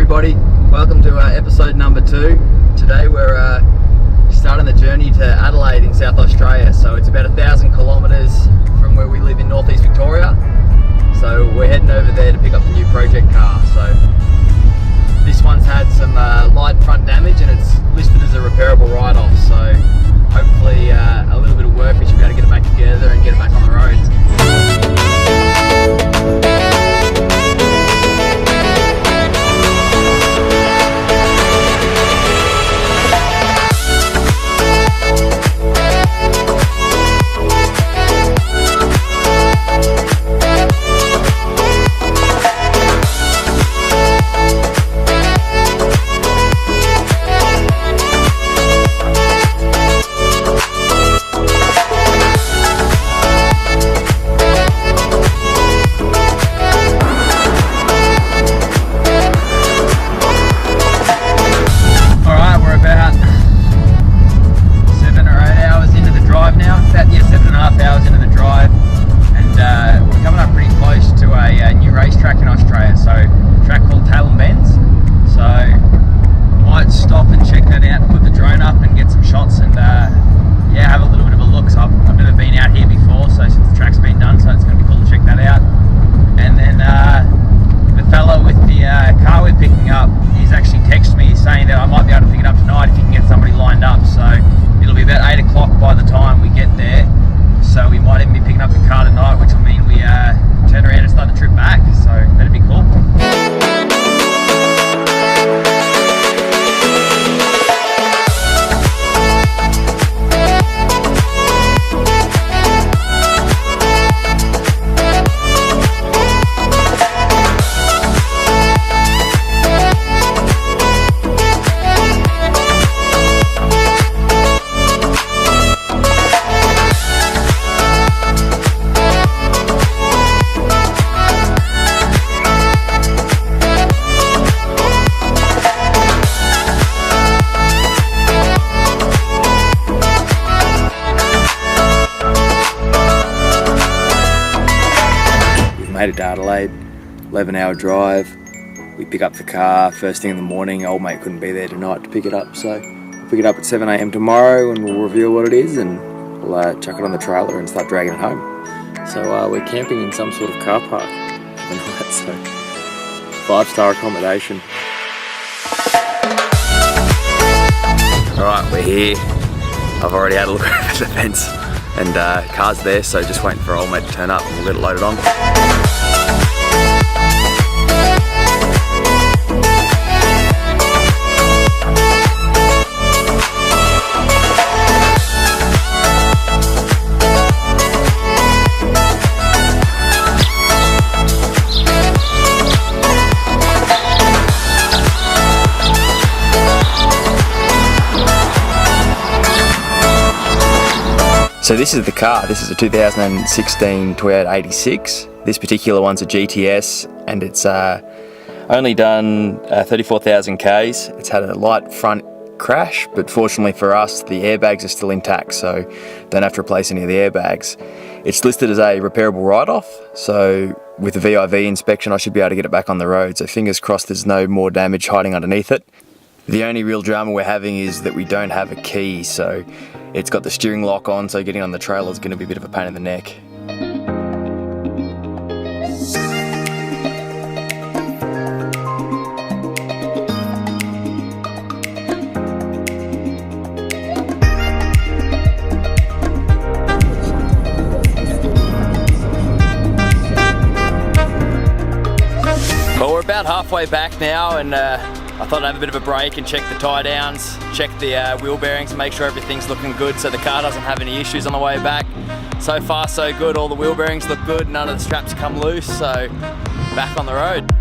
everybody, welcome to episode number 2. Today we're starting the journey to Adelaide in South Australia. So it's about 1,000 kilometres from where we live in northeast Victoria. So we're heading over there to pick up the new project car. So this one's had some light front damage and it's listed as a repairable write-off. So hopefully a little bit of work, we should be able to get it back together and get it back on the road. Made it to Adelaide, 11-hour drive. We pick up the car first thing in the morning. Old mate couldn't be there tonight to pick it up, so we'll pick it up at 7 AM tomorrow and we'll reveal what it is and we'll chuck it on the trailer and start dragging it home. So we're camping in some sort of car park tonight, so 5-star accommodation. Alright, we're here. I've already had a look over the fence and car's there, so just waiting for old mate to turn up and we'll get it loaded on. So this is the car. This is a 2016 Toyota 86. This particular one's a GTS and it's only done 34,000 Ks. It's had a light front crash, but fortunately for us, the airbags are still intact, so don't have to replace any of the airbags. It's listed as a repairable write-off, so with the VIV inspection, I should be able to get it back on the road. So fingers crossed there's no more damage hiding underneath it. The only real drama we're having is that we don't have a key, so it's got the steering lock on, so getting on the trailer is going to be a bit of a pain in the neck. Well, we're about halfway back now and I thought I'd have a bit of a break and check the tie downs, check the wheel bearings, make sure everything's looking good so the car doesn't have any issues on the way back. So far so good, all the wheel bearings look good, none of the straps come loose, so back on the road.